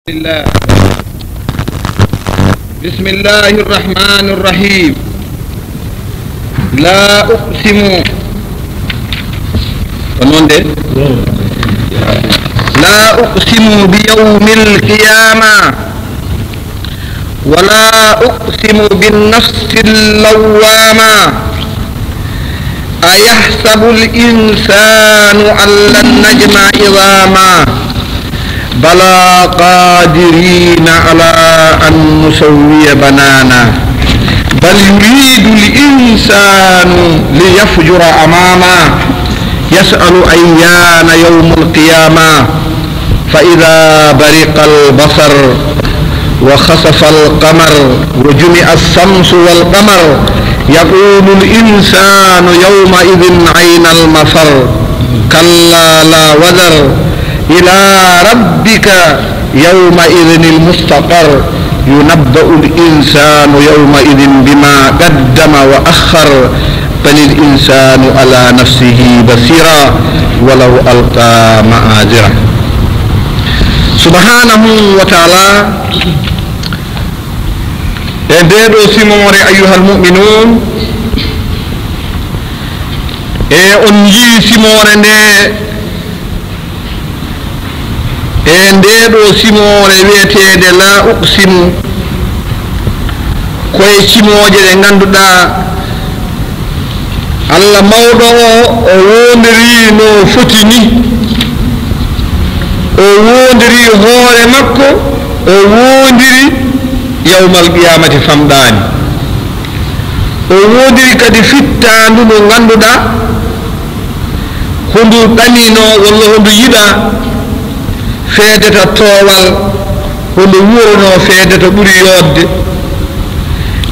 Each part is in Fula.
الله. بسم الله الرحمن الرحيم. لا أقسم لا أقسم بيوم القيامة ولا أقسم بالنفس اللوامة أيحسب الإنسان أن لن نجمع عظاما بلى قادرين على أن نسوي بنانا بل يريد الإنسان ليفجر أمامه يسأل أيان يوم القيامة فإذا برق البصر وخسف القمر وجمع الشمس والقمر يقول الإنسان يومئذ أين المفر كلا لا وزر إلى ربك يومئذ المستقر ينبأ الإنسان يومئذ بما قدم وأخر بل الإنسان على نفسه بصيرا ولو ألقى معاذيره. سبحانه وتعالى نديرو سيموري أيها المؤمنون أنجي سيموري ndeɗo simore wiyetede la uqsimu koye cimoje ɗe ganduɗa Allah mawɗo o wondiri no foti ni, o wondiri hoore makko, o wondiri yawmal qiyamati famɗani, o wondiri kadi fittandu no ganduɗa hondu ɗanino walla hondu yiɗa feedeta toowal hono wurono feedeta ɓuri yodde,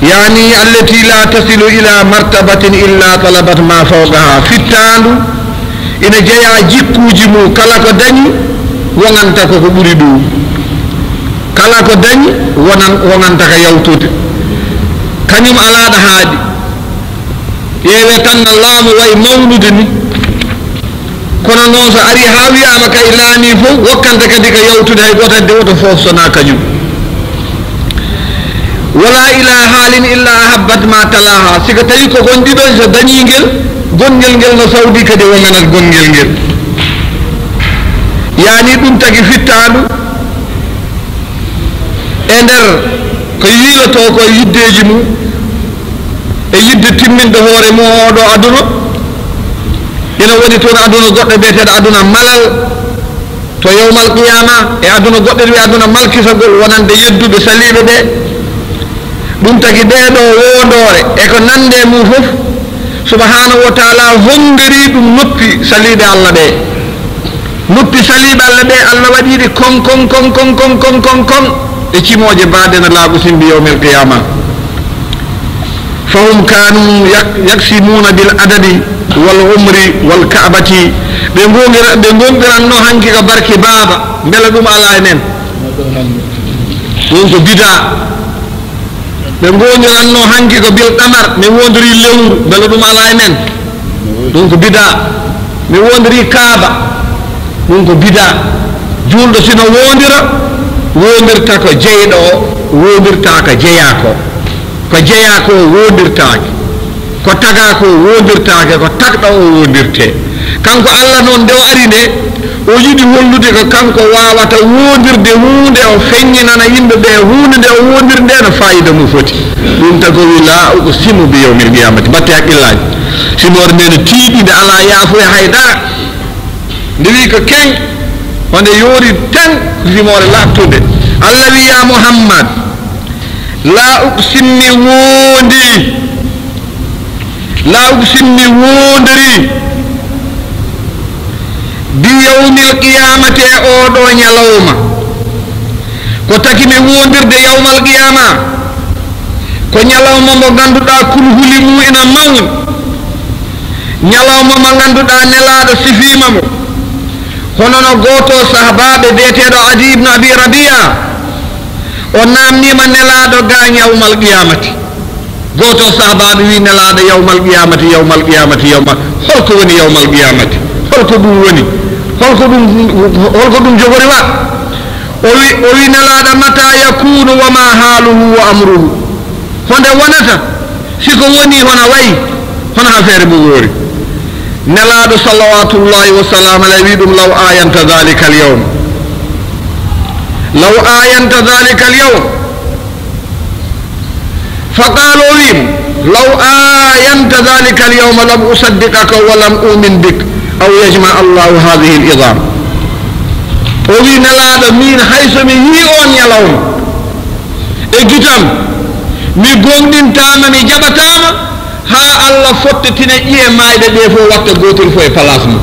yani allati la tasilu ila martabatin illa talabat ma fawqaha. Fittandu ina jeeya jikkuji mum, kala ko dañi wonanta ko ɓuri ɗum, kala ko dañi wonanta ka yawtude, kañum alaɗa haaɗi. ƴeewe tan no laamu wayi mawnude ni, kono noon so ari ha wiyama kay laami fof wokkanta kadi ko yawtude hay gotande woto fof sona kañum. wala ila haalin illa ahabbat ma talaha. siko tawi ko gonɗiɗon so dañingel gongel ngel no sawdi kadi womenat gongel ngel, yani ɗum tagi fittandu e nder ko yiiloto ko yiddeji mum e yidde timminde hoore mum oɗo aduna. ina woni toon aduna goɗɗo biyeteɗo aduna malal to yawmal qiyama, e aduna goɗɗo wi aduna malkisagol wonande yedduɓe saliɓe ɓe. ɗum tagi ɓeɗo wondore e ko nande mum fof subhanahu wa taala hongiri ɗum noppi saliɓe Allah ɓe, noppi saliɓe Allah ɓe. Allah waɗiɗi kon kon kon kon kon kon kon kon e cimoje mbaɗe no laaɓu simbi yawmal qiyama. fahum kanu yaksimuna bil adadi wal umri wal kaabati. ɓe gonɗiranno hanki ko barke baaba beela ɗum ala e men, ɗum ko bida. ɓe goniranno hanki ko bil qamar, mi wondiri lewru beela ɗum ala e men, ɗum ko bida. mi wondiri kaaba, ɗum ko bida. julɗo sino wondira wondirta ko jeyɗo o, wondirta ko jeeya ko jeeya ko wondirtake, ko taga ko wondirtake, ko tagɗo o wondirte. kanko Allah noon nde o ari nde o yiɗi hollude ko kanko wawata wondirde hunde o feññinana yimɓe ɓe hunde nde o wondir nde no fayida mum foti. ɗum tago wi la uqsimu bi yawmil qiyamati. batte haqqillaji simore nde no tiiɗi, nde ala yaafo e haydara, nde wi ko keŋ onde yoori tan simore lattude. Allah wi ya Muhammad la uqsimmi wondiri, la uqsimmi wondiri bi yawmil qiyamati e oɗo ñalawma. ko taki mi wondirde yawmal qiyama ko ñalawma mo ganduɗa kulhuli mum ina mawni, ñalawma mo ganduɗa nelaɗo sifima mo. hono no goto sahabaɓe biyeteɗo Adi ibn Abi Rabia o namnima nelaɗo ga yawmal qiyamati. goto sahabaɓe wi nelaɗo yawmal qiyamati yawmal qiyamati yawmal. holko woni yawmal qiyamati, holko ɗum woni, holko ɗum jogori wa? o wi nelaɗo mata yakunu wa ma haluhu wa amruhu honde wonata siko woni hono wayi hono affaire mum woori nelaɗo salawatullahi wa salam alayhi wi ɗum law ayanta dhalika al yawm law ayanta dhalika al yawm faqalu wim law ayanta dhalika al yawm lam usaddiqaka wa lam umin bik aw yajma allahu hadhihi al idam o wi nelaɗo min hayso mi yi on ñalawma e gitam mi gonɗintama mi jaɓatama ha Allah fottitina ƴiye mayɗe ɗe fof watta gotel fof e place mum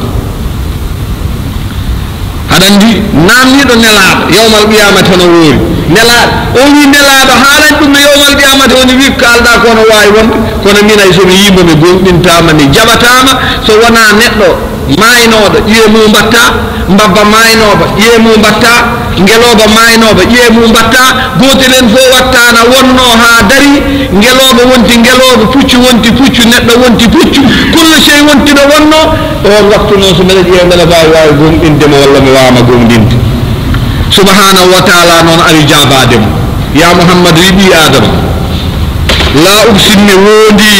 aɗa andi namdiɗo nelaɗo yawmal qiyamati hono woori nelaɗo o wi nelaɗo haalani ɗum no yawmal qiyamati woni wi kalɗa kono wawi wonde kono min ay somi yimo mi gonɗintama mi jaɓatama so wona neɗɗo maynoɗo ƴiye mum mbatta mbabba maynoɓe ƴiye mum mbatta ngeloɓe maynoɓe ƴiye mum mbatta gotel en fof wattana wonno ha dari ngeloɓe wonti ngeloɓe puccu wonti puccu neɗɗo wonti puccu kullu sey wonti ɗo wonno on waktu noon so mbeɗa ƴiya mbeɗa mbawi wawi gonɗindemo walla mi wawama gonɗinde subhanahu wa taala noon ari jabademo ya mouhammadou wi ɓi adama la ubsinmi wondi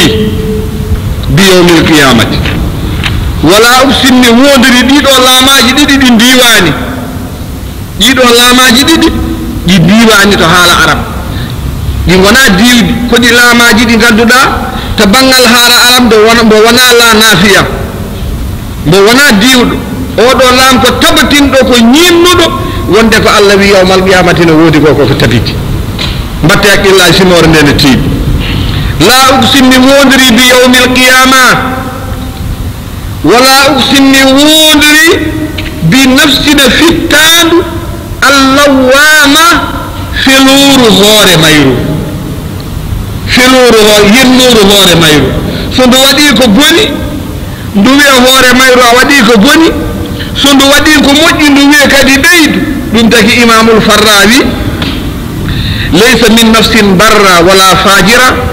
bi yawmil qiyamati wala ubsinni wondiri ɗiɗo laamaji ɗiɗi ɗi diwani ɗiɗo laamaji ɗiɗi ɗi diwani to haala arab ɗi wona diwɗi ko ɗi laamaji ɗi ganduɗa to banggal haala arab mbo wona la nafiya mbo wona diwɗo oɗo laam ko tabatinɗo ko ñimnuɗo wonde ko Allah wi yawmal qiyamati no woodi ko koko tabiti mbatte haqqilla simore nde ne tiiɗi la ubsinni wondiri bi yawmil qiyama wala ubsinni wondiri bi nafsina fittandu allawama feluru hoore mayru feluru yennuru hoore mayru so ndu waɗi ko boni ndu wiya hoore mayru a waɗi ko boni so ndu waɗi ko moƴƴi ndu wiya kadi ɓeydu ɗum taki imamul farrawi laysa min nafsin barra wala fajira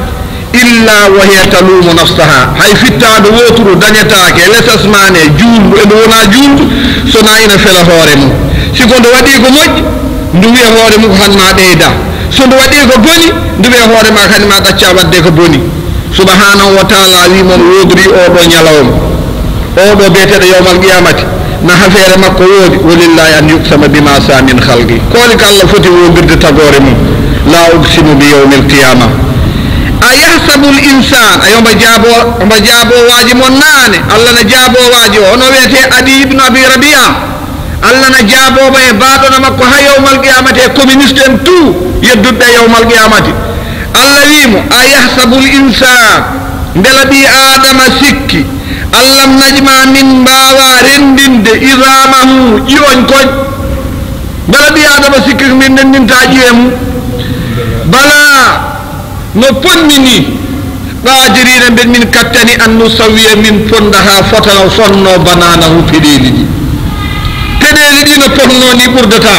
illa wa hiya talumu nafsaha hay fittado woturu dañetake lesasmane juuldu e ndu wona juuldu sona ina fela hoore mum siko ndu waɗi ko moƴƴi ndu wiya hoore mum ko hanma ɓeyda so ndu waɗi ko boni ndu wiya hoore ma kadi ma ɗacca wadde ko boni subhanahu wa taala wi mon wodori oɗo ñalawma oɗo beeteɗo yawmal qiyamati na hafeere makko woodi walillahi an yuksama bima sa min halqi kooli ko Allah foti wodirde tagore mum la uksimu bi yawmil qiyama ayahsabu l insan ayomo jaabowaji mon naane Allah na jaabowaji o ono wiyete adi ibnu abi rabia Allah na jaaboɓe e baɗono makko ha yawmal qiyamati e communiste en tout yedduɓe yawmal qiyamati Allah wimo ayahsabu l insan mbela ɓi adama sikki Allah najma min mbawa rendinde idamahu ƴiwoñ koñ mbela ɓi adama sikki ko min rendinta ƴiwe mum bala no ponni ni qadirina ben min kattani an nusawiya min fonda ha fotana fonno bananahu peɗeli ɗi no ponno ni ɓurdata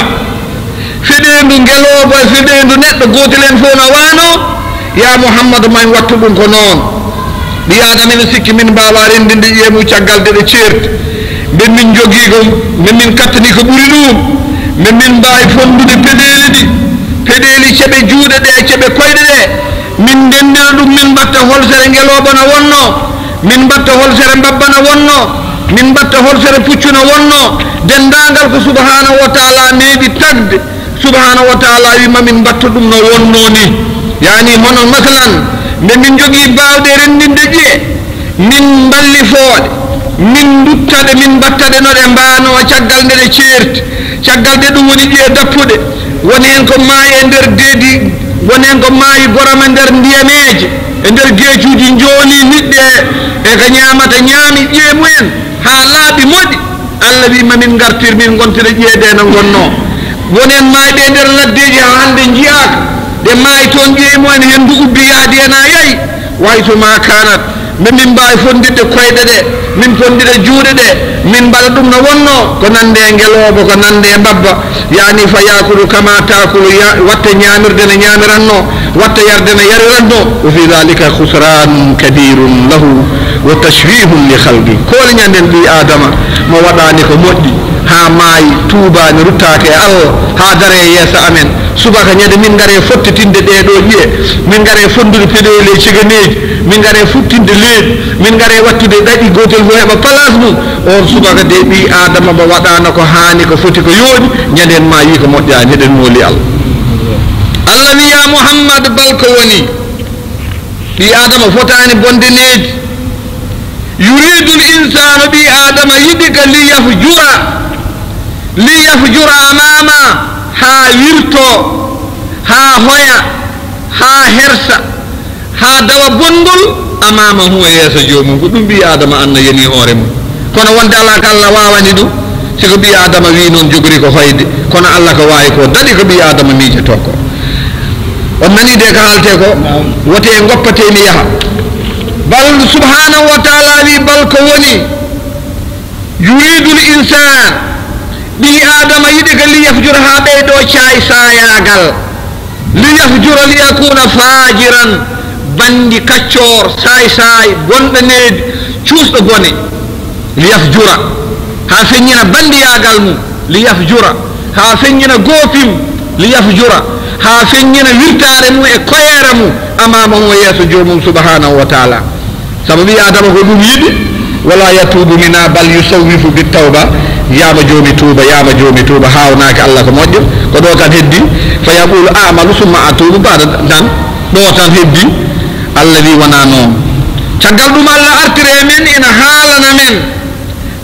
feɗendu ngelobo e feɗendu neɗɗo gotel en fof no wano ya mouhammadou man wattu ɗum ko noon ɓi adama ene sikki min mbawa rendinde ƴeemu caggal de ɗe ceerti ben min jogui ko min kattani ko ɓuuri ɗum min mbawi fondude peɗeli ceɓe juuɗe ɗe ceɓe koyɗe ɗe min ndendina ɗum min mbatta holsere ngeloɓo no wonno min mbatta holsere mbabba no wonno min mbatta holsere puccu no wonno dendagal ko subhanahu wa taala meeɗi tagde subhanahu wa taala wima min mbatta ɗum no wonno ni yani hono masalan nde min jogui bawɗe rendinde ƴiye min ballifooɗe min duttaɗe min mbattaɗe no ɗe mbano caggal nde ɗe ceerti caggal nde ɗum woni ƴiye dappuɗe woni hen ko maayi e nder deedi woni hen ko maayi gorama nder ndiyameje e nder geejuji jooli liɗɗe e ko ñamata ñaami ƴiye mumen ha laaɓi moƴƴi Allah wi mamin gartir min gontire ƴeede no gonno woni hen maayiɓe e nder laddeji ha hande jiyaaka ɗe maayi toon ƴiye mumen hendu ubbi yaadi hen ha yayi wayto ma kanat min mbawi fondidde koyɗe ɗe min fondira juuɗe ɗe min mbaɗa ɗum no wonno ko nande e ngeloba ko nande e mbabba yani fa yakulu kama takulu watta ñamirde ne ñamiranno watta yarde ne yariranno wa fi dhalika khusranun kabirun lahu wa tashwihun li khalqi koole ñanden ɓi adama mo waɗani ko moƴƴi ha maayi tuubani ruttake e Allah ha dare yeesa amen subaka ñande min ngare fottitinde ɗeɗo ƴiye min ngare fondude peɗoyle ciganeji min ngare futtinde leydi min ngare wattude ɗaɗi gotel fo heɓa place mum on subaka de ɓi adama mo waɗano ko haani ko foti ko yooɗi ñanden ma yi ko moƴƴani heɗen mooli Allah Allah wi ya Muhammad balko woni ɓi adama fotani bonde needi yuridu l insanu ɓi adama yiɗi ka liyafjura amama ha wirto ha hoya ha hersa ha dawa bondol amama hu e yeeso jomum ko ɗum ɓi adama anna yani hoore mum kono wonde ala ko Allah wawani ɗum siko ɓi adama wi noon jogori ko hoyde kono Allah ko wawi ko daɗi ko ɓi adama miijoto ko on nani de ko halte ko wote goppatemi yaha bal subhanahu wa taala wi bal ko woni yuridu l insan ɓi adama yiɗi ko liyafjura ha ɓeyɗo caay sayagal liyafjura liyakuna fajiran bandi kaccor say gonɗo needi cuusɗo bone liyafjura ha feññina bandiyagal mum liyafjura ha feññina goofim liyafjura ha feññina wirtare mum e koyere mum amama mum yeeso jomum subhanahu wa taala sabu ɓi adama ko ɗum yiɗi wala yatubu mina bal yusawwifu bittawba yama joomi tuuba hawnaki Allah ko moƴƴo ko ɗo tan heddi fa yaqulu amalu summa atubu baɗa tan ɗo tan heddi Allah wi wona noon caggal ɗum Allah artire men ina haalana men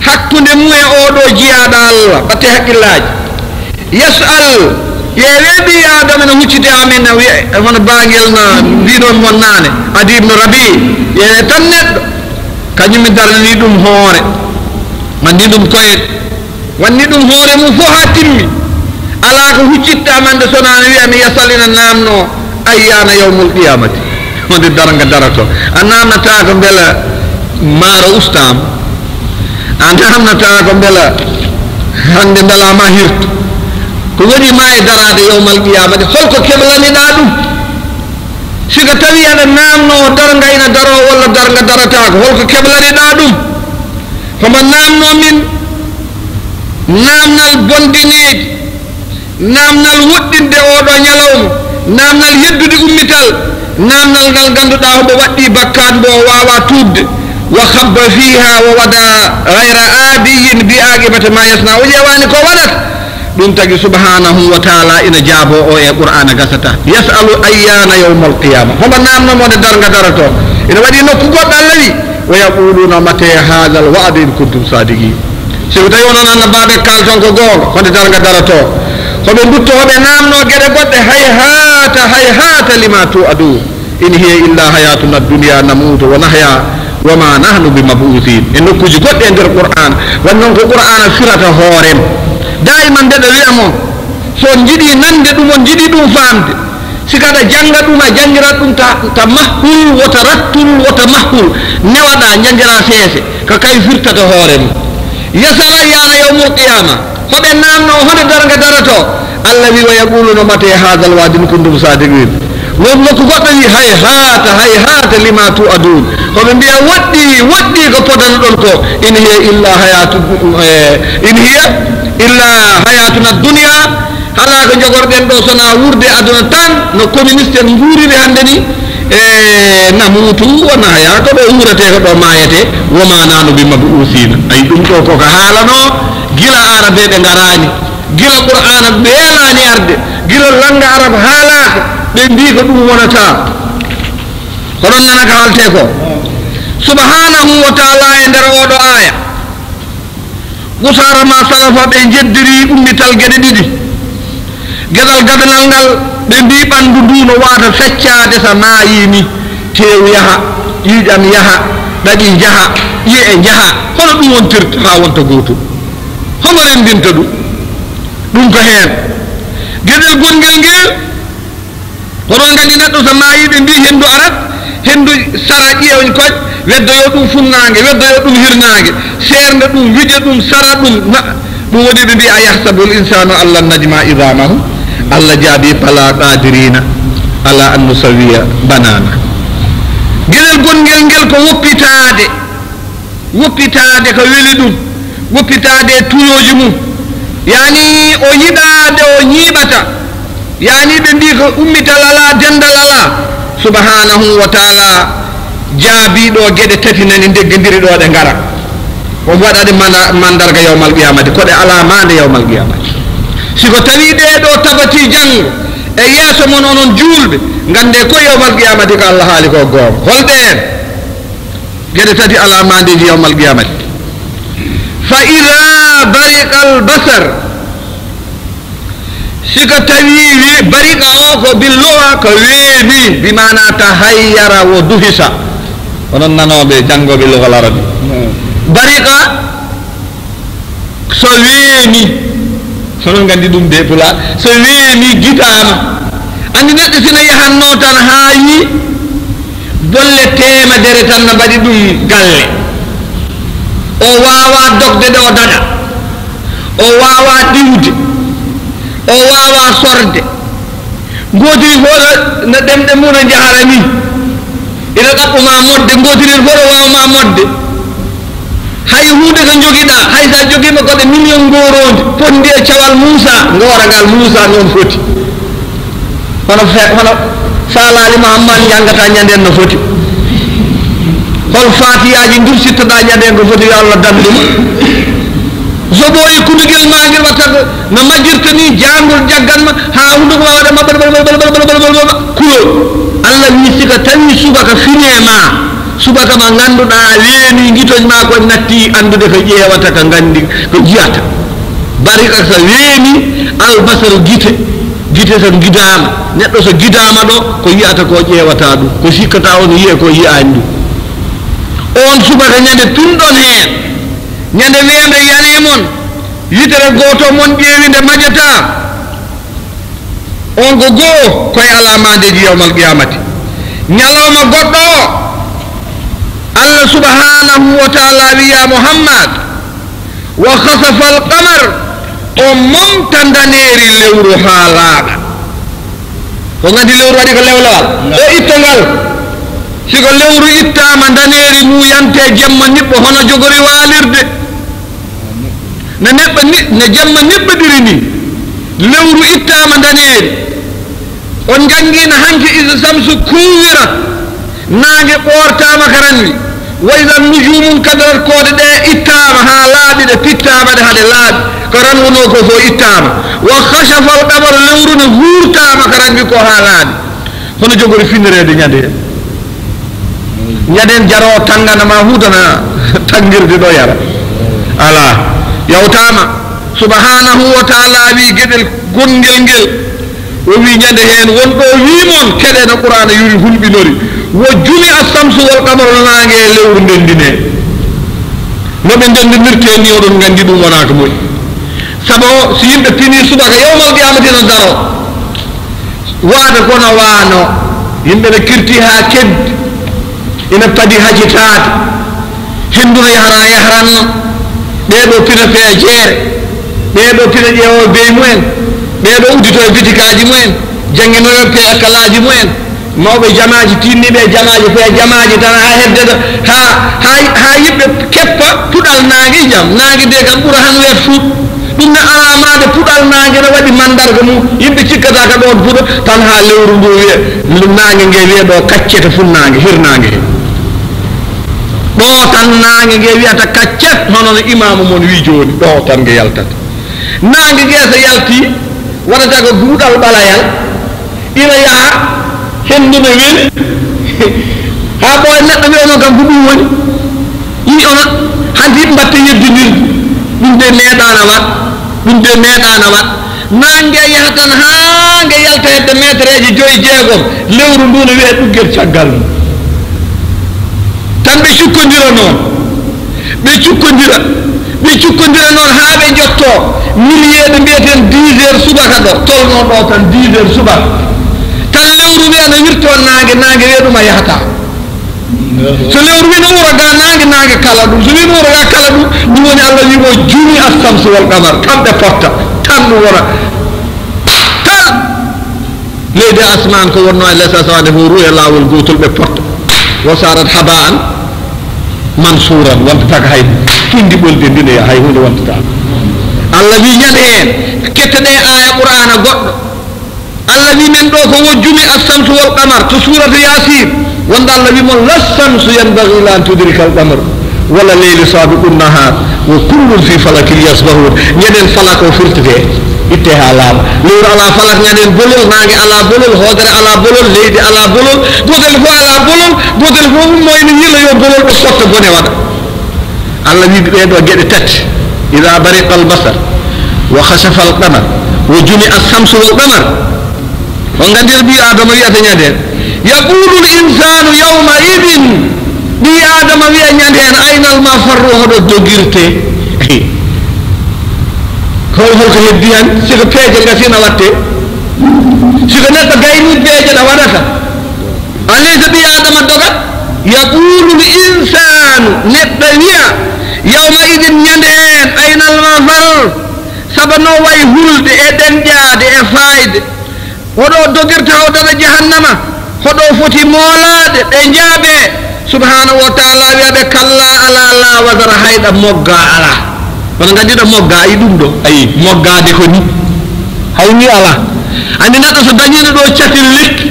hakkude mum e oɗo jiyaɗo Allah ɓatte haqqillaji yas'al yewe ɓi adama no huccide amen hono baguel no mbiɗon mon nane Adi ibn Rabi yewe tan neɗɗo kañum mi darnani ɗum hoore wanni ɗum koyen wanni ɗum hoore mum fof ha timmi ala ko huccittama nde sonano wiya mi yasalina namno ayyana yawmul qiyamati wonde daranga darato a namnata ko beela maaro ustam a namnata ko beela hande ndalama hirtu ko woni ma e darade yawmal qiyamati holko keblaniɗa ɗum siko tawi aɗa namno darga ina daro walla darga daratako holko keblaniɗa ɗum homo namno min namnal bondineedi namnal woɗɗinde oɗo ñalawma namnal heddude ummital namnal ngal ganduɗa homo waɗɗi bakkat mbo wawa tuubde wa habba fiha wa wada gayra aadiyin bi aqibata ma yasna o ƴewani ko waɗata ɗum tagi subhanahu wa taala ina jaabo o e qur'ana gasata yasalu ayyana yawma alqiyama homo namnomode darga darato ina waɗi nokku goɗɗo Allah wi wa yaquluna mate hadha alwa'd in kuntum sadiqin siko tawi onon annabaɓe kalton ko goonga honde darga darato hoɓe dutto hoɓe namno gueɗe goɗɗe hayhata lima tu'adun in hiya illa hayatuna dunya namutu wa nahya wa ma nahnu bimabusin e nokkuji goɗɗe e nder qur'an wan noon ko qur'ana firata hoorem daiman ndeɗo wiya mon so jiiɗi nande ɗum on jiiɗi ɗum famde sikaɗa janga ɗum a jangirat ɗum ta mahhul wota rattul wota mahhul newaɗa jangira seese ko kay firtata hoore mum yasala yana yawmul qiyama hoɓe namno hoɗe darga darato Allah wi wa yaquluno mate hadal wadin kuntum sadiqin won nokku goɗɗo wi hayhata lima tu'adun hoɓe mbiya woɗɗi ko potano ɗon ko in hiya illa hayatuna dunya hala ko jogorɗen ɗo sona wurde aduna tan no communiste en guuriri hande ni e namutu wona haya ko ɗo wurete ko ɗo mayete woma nanu bi mabusina ay ɗum ɗo koko haalano gila arabeɓe garani gila qur'ana ɓeelani arde gila langa arab haalaka ɓe mbi ko ɗum wonata hoɗon nana ko halte ko subhanahu wa taala e nder oɗo aya usara ma salafa ɓe jeddiri ummital gueɗe ɗiɗi gueɗal gadanal ngal ɓe mbi ɓandu ndu no wata feccade sa naayini tew yaha ƴiƴam yaha ɗaɗi jaha ƴiye jaha hono ɗum wontirta ha wonta gotum homo rendinta ɗum ko heen gueɗel gonguel ngel hoɗon gandi neɗɗo so maayi ɓe mbi hendu arat hendu sara ƴeewoñ koƴ weddoyo ɗum funnaange weddoyo ɗum hirnaange seernde ɗum wiƴa ɗum sara ɗum ɗum waɗi ɓe mbi a yahsabu l insanu allah najma idamahu allah jaabi bala qadirina ala an nusawiya banana gueɗel gonngel ngel ko woppitaade ko weli ɗum woppitaade tuyoji mum yani o yiɗaade o ñiiɓata yani ɓe mbi ko ummital ala dendal ala subhanahu wa taala jaabiɗo gueɗe tati nani ndeggodiri ɗo ɗe ngara o waɗaɗe mandarga yawmal qiyamati koɗe alamade yawmal qiyamati siko tawi ɗeɗo tabati janngo e yeeso mon onon julɓe gande ko yawmal qiyamati ko Allah haali ko goonga holɓe en gueɗe tati alamadeji yawmal qiyamati fa ida bariqa al basar siko tawi bariqa o ko billuwa ko weebi bimana tahayyara wo duhisa onon nanoɓe janngoɓe lugal arabi bariqa so weeni sonon gandi ɗum de pula so weeni gitama andi neɗɗo sina yahanno tan ha yi bolle temedere tan no mbaɗi ɗum galle o wawa dogde ɗo daɗa o wawa ɗiwde o wawa sorde gotiri foto no ɗemɗe mum no jahara ni ina ɗaɓɓuma modde gotiri foto wawma modde hay hunde ko joguiɗa hay sa joguima koɗe million gorondi fondi e cawal Moussa goragal Moussa noon foti hono falali Muhammad jangata ñanden no foti hol fatiyaji dursittoɗa ñanden ko foti yo Allah danduma so ɓooyi kudugel ma ngel watta ko no majjirta ni jangol jagganma ha hunde ko wawaɗe mabba kulo Allah wi sika tawi subaka finema subaka ma ganduɗa weeni guitoñ ma ko natti andude ko ƴeewata ko gandi ko jiyata barika so weeni albasar gite so gidama neɗɗo so gidama ɗo ko yiyata ko ƴeewata ɗum ko sikkata on yiye ko yiyani ɗum on subaka ñande pinɗon heen ñande weemre yanemon yitere goto mon ƴeewi nde majjata on ko goo koye alamadeji yawmal qiyamati ñalawma goɗɗo Allah subhanahu wa ta'ala wiya Muhammad wa khasafa al-qamar o momtandaneri lewru ha laaɓa ko gandi lewru waɗi ko lewlawal o ittangal siko lewru ittama daneri muyante jemma niɓɓo hono jogori walirde ne jemma niɓɓodiri ni lewru ittama daneri on jangina hanki isa samsu kuwirat naage ɓortama karanni wa ida nujumum kadarat koode ɗe ittama ha laaɓi ɗe pittama ɗe haɗe laaɓi ko ran wono ko fo ittama wa khashafa al qamar lewru ne hurtama karanmi ko ha laaɓi hono jogori finirede ñande hen ñaden jaro tanganama hudana tangirde ɗo yara ala yawtama subhanahu wa ta'ala wi gueɗel gongel ngel o wi ñande hen wonɗo wimon keɗeno qur'ana yuri hulɓinori wo jumi as-samsu wal qamaru naange lewru ndendine no ɓe ndendirte ni oɗon gandi ɗum wona ko moƴƴi sabo so yimɓe pini subaka yawmal qiyamati no daro waada kono waano yimɓe ne kirti ha keddi ina padi hajitaade henduno yahranno ɓeeɗo pina fee jeere ɓeeɗo pina ƴeewo bey mumen ɓeeɗo uddito e bitikaji mumen jannginoɓe pe kalaji mumen mawɓe jamaji tinniɓe jamaji fe jamaji tan ha heddeda ha yimɓe keppa puɗal naange jam naange de kam ɓuura han weet fuut ɗum ne alamade puɗal naange ne waɗi mandarga mum yimɓe cikkata ka ɗon puɗo tan ha lewru ndu wiye naange nge wiye ɗo kaccete funnaange hirnaange he ɗo tan naange nge wiyata kaccet hono no imamu mon wi joni ɗo tan nge yaltata naange nge so yalti waɗata ko duuɗal ɓalayal ina yaha henduno weli ha ɓoye neɗɗo wiyano kam ko ɗum woni yi ona hanti yimɓe mbatte yeddidirde ɗum de meeɗana wat ɗum de meeɗana wat nangue yaha tan ha nge yalta hedde métre eji 5-6 lewru ndu no wiye ɗuggel caggal mum tan ɓe cukkodira noon ɓe cukkodira noon ha ɓe jotto milliyeɗe mbiyeten 10 heures subaka ɗo tolno ɗo tan 10 heures subaka tan lewru wiya no wirto nangue wiye ɗum a yahata so lewru wi no uraga nangue kala ɗum so wi no uraga kala ɗum woni Allah wimo jumi as-samsu wal qamar kamɓe potta tan ɗum wona tan leydi asman ko wonno e lesa sawade fo ruuye lawol gotol ɓe potta wa sarat haba'an mansuran wontata hay tundi ɓolde ndinoya hay hunde wontata Allah wi ñande en ketteɗe aya qur'ana goɗɗo Allah wi men ɗo ko wojjumi as-samsu wal qamar to suratu yasin wonde Allah wi mon las-samsu yanbaghi la an tudrika al-qamar wala leyli sabiqu an-nahar wa kullun fi falakin yasbahun ñaden falak o firtete itte ha laaɓa lewru ala falak ñaden bolol nangue ala bolol hoodere ala bolol leydi ala bolol gotel fo ala bolol gotel fo moyno yila yo bolol ɓe sotta bone waɗa Allah wi ɓeɗo gueɗe tati ida bariqa al-basar wa khashafa al-qamar wa jumi as-samsu wal qamar on gandir bi adama wiyata ñanden yaqulu l-insanu yawma idin bi adama wiya ñanden ayna al-mafarru hoɗo dogirte holko heddi han siko peeje gasina watte siko neɗɗo gayni peeje ɗa waɗata alaysa bi adama dogat yaqulu l-insanu neɗɗo wiya yawma idin ñanden ayna al-mafar saba no way hulde e ɗenƴade e fayde hoɗo dogirta o dara jahannama hoɗo foti moolade ɗe jaaɓe subhanahu wa taala wiyaɓe kalla ala la wasara hayɗa mogga ala kono gandiɗo mogga ayi ɗum ɗo ayi moggade ko ni hay ni ala andi neɗɗo so dañino ɗo catil lekki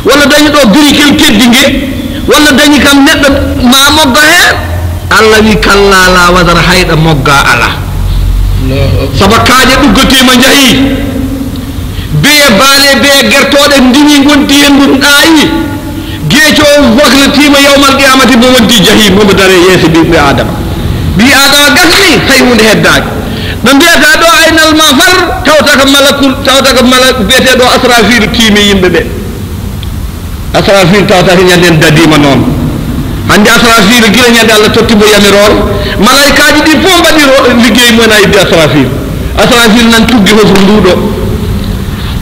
walla dañi ɗo birikil keddi ngue walla dañi kam neɗɗo ma mogga hen Allah wi kalla la wasara hayɗa mogga ala saba kaaƴe ɗuggotima jaahi be baale be gertoɗe ndimi gonti hen ɗum ɗaayi geeco o waknatima yawmal qiyamati mo woddi jahim momo dare yeese ɓiɓɓe adama ɓi adama gasni hay hunde heddaki no mbiyata ɗo aynal mafar tawtaka malakul tawtaka malak biyeteɗo asrafil tiimi yimɓeɓe asrafil tawtaka ñanden dadima noon hande asrafil guila ñande Allah tottimo yamirore malaikaji ɗi fof mbaɗi liggey mumen a yidde asrafil nan tuggi hosru nduɗo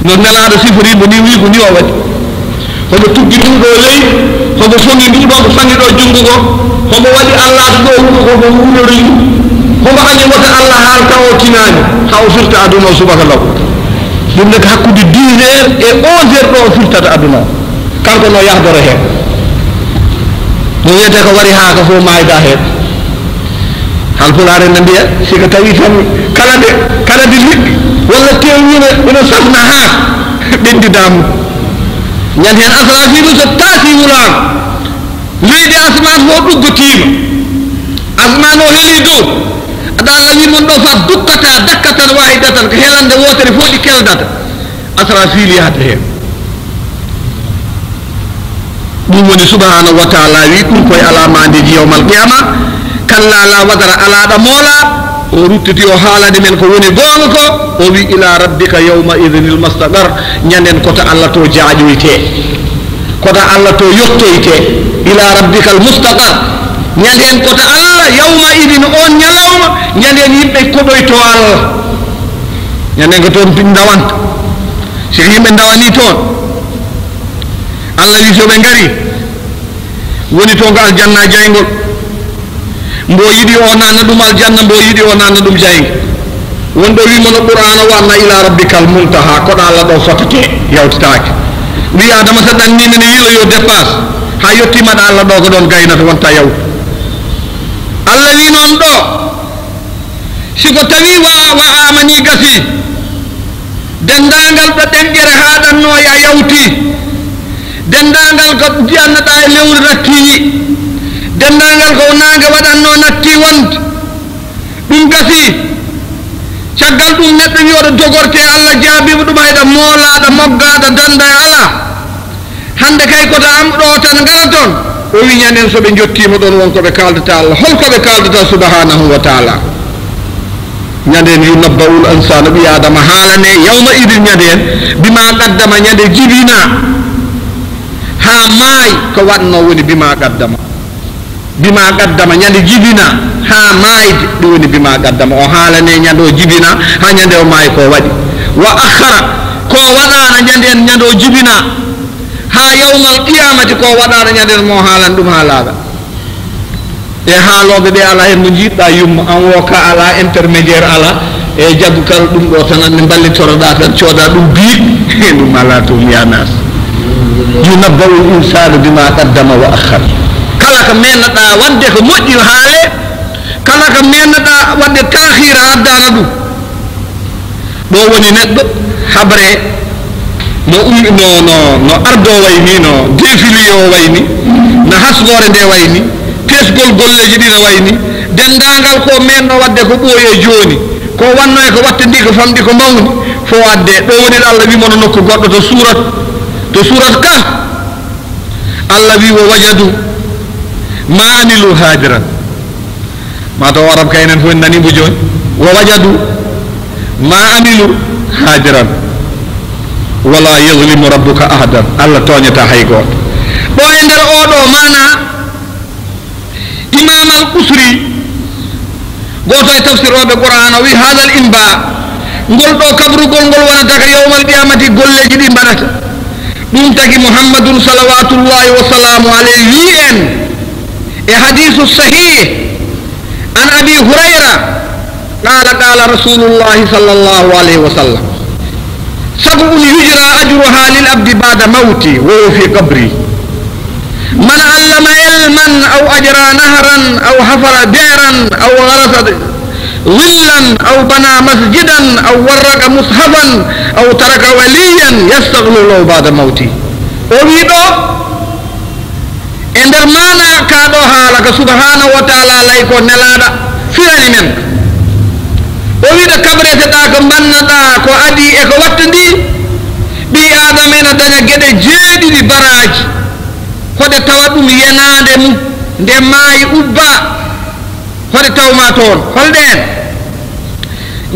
no nelaɗo sifirimo ni wi ko ni o waɗi homo tuggi nduɗo ley homo fongi nduɗo ko fangi ɗo jungo go homo waɗi Allah ɗo wuuro ko ko wuurori homo andi wota Allah haalta o tinani ha o firta aduna o subaka law ɗum ne ko hakkude 10 heures et 11 heures ɗo o firtata aduna o kanko no yahdoro hen no wiyete ko wari haaka fof mayda hen halpulaare ne mbiya siko tawi tan kala de liɗɗi walla tewwino ino safna ha ɓendidamo ñan hen asrafilu so taasi wulaama leydi asman fof ɗuggotima asman o heeli dow aɗa Allah wi mon ɗo fa dakkatan wahidatan ko helande wotere fof ɗi keldata asrafilu yahata hen ɗum woni subhanahu wa taala wi ɗum koye alamandeji yawmal qiyama kalla la wasara alaɗa moola o ruttiti o haalade men ko woni goonga ko o wi ila rabbika yawma idinil mustaqar ñanden kota Allah to jaaƴoyte kota Allah to yottoyte ila rabbikal mustaqar ñanden kota Allah yawma idin on ñalawma ñanden yimɓe koɗoyto Allah ñanden ko toon dawanta so yimɓe dawani toon Allah wi so ɓe ngari woni to ngal aljanna jaygol mbo yiɗi o nanna ɗum aljanna mbo yiɗi o nanna ɗum jayga wonɗo wimono qur'ana wanna ila rabbikal muntaha koɗa Allah ɗo fotate yawtitake wi adama so ɗannima ne yilo yo dépasse ha yettimaɗa Allah ɗo ko ɗon gaynata wonta yawtu Allah wi noon ɗo siko tawi wa amani gasi dendagal ɗo ɗenƴere haɗannoya yawti dendagal ko jiyannoɗa e lewru rattiñi dendagal ko nangue waɗanno natti wonde ɗum gasi caggal ɗum neɗɗo wi oɗo jogorte Allah jaabima ɗum hayɗa moolaɗa moggaɗa danda e ala hande kay kota am ɗo tan ngala toon o wi ñanden soɓe jottima ɗon wonkoɓe kaldata Allah holkoɓe kaldata subhanahu wa taala ñanden yunabbaul insanu ɓi adama haalane yawma idin ñanden bima qaddama ñande jibina ha maayi ko watno woni bima qaddama ñande jibina ha maayde ɗum woni bima qaddama o haalane ñande o jibina ha ñande o maayi ko waɗi wa akhara ko waɗana ñande o jibina ha yawmal qiyamati ko waɗaɗo ñanden mo haalan ɗum haalaɗa e haaloɓe ɓe ala hen mo jiɗɗa yumma an wo ka ala intermédiaire ala e jaggu kala ɗum ɗo tan ande ballitoroɗa tan cooda ɗum biiɗ ɗum ala to miyanas yunabbau l insanu bima qaddama wa akhar kala ko mennoɗa wadde ko moƴƴi haale kala ko mennoɗa wadde tahira addana ɗum ɗo woni neɗɗo habre no no ardo wayni no défilé o wayni no hasgore nde wayni tesgol golleji ɗi no wayni dendagal ko menno wadde ko ɓooye joni ko wanno e ko watte ndi ko famɗi ko mawni fo wadde ɗo woni Allah wi mono nokku goɗɗo to surat ka Allah wi wo wajadu ma amilu hadiran ma taw arab kaynen fo en nani mbo joni wo wajadu ma amilu hadiran wala yazlimu rabbuka ahadan Allah toñata hay goto ɗo e nder oɗo mana imam al usri goto e tafsir oɓe qur'an o wi hadal inba ngol ɗo kabrugol ngol wonata ka yawmal qiyamati golleji ɗi mbaɗata ɗum tagi muhammadun salawatullahi wa salamu alayhi wi en e hadisu sahih an abi hurayra qala rasulullahi sallallahu alayhi wa sallam sab'un yujra ajruha lil abdi ba'da mawti wa huwa fi qabri man allama ilman aw ajra nahran aw hafara bi'ran aw gharasa ظلا أو بنى مسجدا أو ورق مصحفا أو ترك وليا يستغل له بعد موته ويدو ender mana kaɗo haalaka subhanahu wa ta'ala lay ko nelaɗa firani men o wiɗa kabreteɗa ko bannaɗa ko adi e ko watta ndi ɓi adama ena daña gueɗe jeeɗiɗi baraji hoɗe tawa ɗum yenade mum nde maayi ubba hoɗe tawma toon holɗen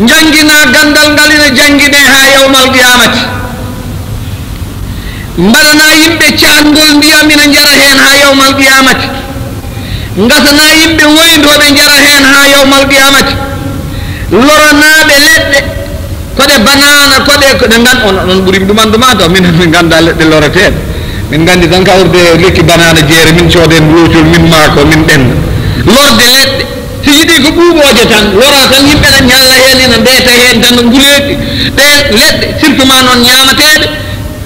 jangina gandal ngal ina jangine ha yawmal qiyamati mbaɗana yimɓe caangol ndiyam ina jara hen ha yawmal qiyamati gasana yimɓe woyndoɓe jara hen ha yawmal qiyamati loranaɓe leɗɗe koɗe banana koɗe gan on ɓuuri ɗumanduma to min ganda leɗɗe loreteɗe min gandi tan kawrude lekki banana jeere min cooden locol min maako min ɗenna lorde leɗɗe si yiɗi ko ɓuuɓoje tan lora tan yimɓe ɗen ñalla hen ina mbiyete hen tan no nguleɗi ɗe leɗɗe surtout ma noon ñamateɗe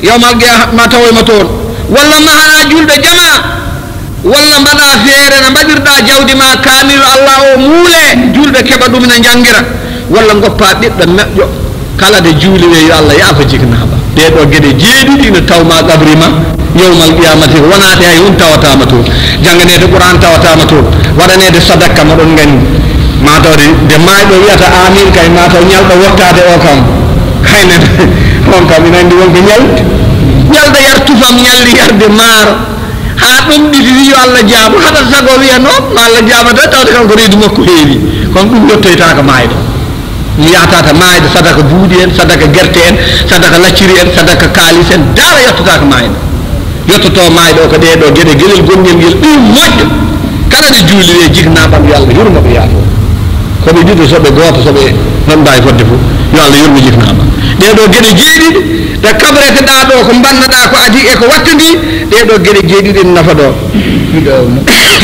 yawmal qiyama tawoyma toon walla mahana julɓe jama walla mbaɗa feere no mbaɗirɗa jawdi ma kamilu Allah o muule julɓe keɓa ɗum ne jangira walla goppa ɓiɗɗo meƴƴo kala de juuli we yo Allah yaafo jignaɓa ɗeɗo gueɗe jeeɗiɗi ne tawma qabri ma yawmal qiyamati wonade hay on tawatama toon janganede qur'an tawatama toon waɗanede sadaka moɗon gandi matawde de mayɗo wiyata amin kay mataw ñalɗo wottade o kam hayne on kam ina andi wonko ñalɗo yar tufam ñalli yarde maaro ha ɗum ɗiɗi wi yo Allah jaabo haɗa sago wiya noon no Allah jaabata tawde kanko reedu makko heewi kono ɗum yettoytaka mayɗo mi yatata mayde sadaka buuɗi en sadaka guerte en sadaka lacciri en sadaka kalis en dara yettotaka mayɗo yettoto mayɗo ko ɗeɗo gueɗe gueɗel gonngel ngel ɗum moƴƴo kala ɗe juuli we jignaɓam yo Allah yurmo ɓe yaato koɓe ɗiɗo soɓe goto soɓe non mbawi fodde fof yo Allah yurmo jignaɓa ɗeɗo gueɗe jeeɗiɗi ɗe kabreteɗa ɗo ko bannaɗa ko adi e ko watta ndi ɗeɗo gueɗe jeeɗiɗi ne nafa ɗo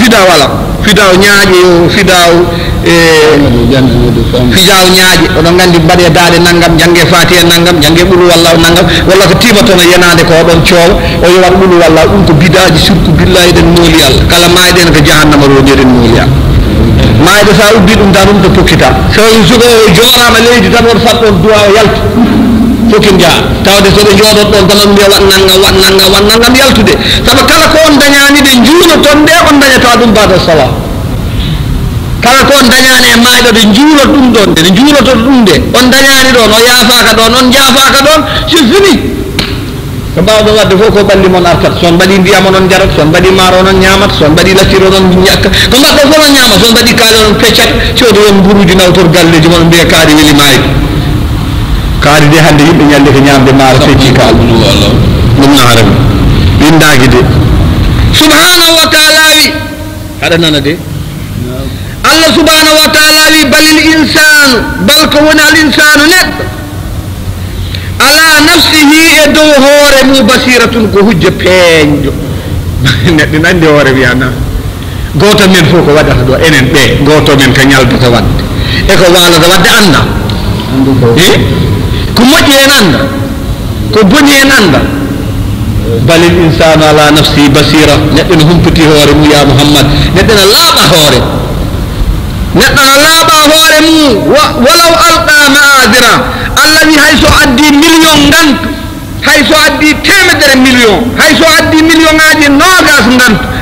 fidaw wala fidaw ñaaƴe yo fidaw fidaw ñaaƴe oɗon gandi mbaɗe daade naggam jangge fatiha naggam jangge ɓulu walla naggam walla ko timatono yenade ko ɗon coowa o yowat ɓulu walla ɗum ko bidaji surtout billahi ɗen mooli Allah kala mayɗen ko jahannama rondi eɗen mooli Allah mayɗo sa ubbi ɗum tan ɗum to pokkita so sugo joorama leydi tan woto fat ɗon duwa o yaltu fokin jaa tawde soɓe jooɗot ɗon tan on mbiya wat naggam yaltude saabu kala ko on dañani de juuloton ɗe on dañata ɗum bada sawa kala ko on dañani e mayɗo de juulot ɗum ɗon de juuloton ɗum de on dañani ɗon o yaafaka ɗon on jaafaka ɗon c'est fini ko mbawɗon wadde fof ko ɓalli mon artat son mbaɗi ndiyam onon jarat son mbaɗi maaro onon ñamat son mbaɗi lacciri onon ñakka ko mbaɗɗo fof on ñama son mbaɗi kaali onon peccat coodo on mburuji nawtor galleji moon mbiya kaari weli mayde kaari de hande yimɓe ñalde ko ñamde maaro fecci kaal ɗum naarami windaki de subhanahu wa taala wi haɗa nana de Allah subhanahu wa taala wi balil insanu bal ko woni al insanu neɗɗo ala nafsihi e dow hoore mu basiratun ko hujja peeñjo neɗɗo nandi hoore wiyana goto men fof ko waɗata ɗo enen ɓe goto men ka ñaldata wadde e ko walata wadde anda ko moƴƴi en anda ko boni en anda balil insanu ala nafsi basira neɗɗo no humpiti hoore mum ya muhammad neɗɗo no laaɓa hoore neɗɗo no laaɓa hoore mum walaw alqa maadira allah wi hay so addi million ngantu hay so addi temedere million hay so addi million ngaji nogas ngantu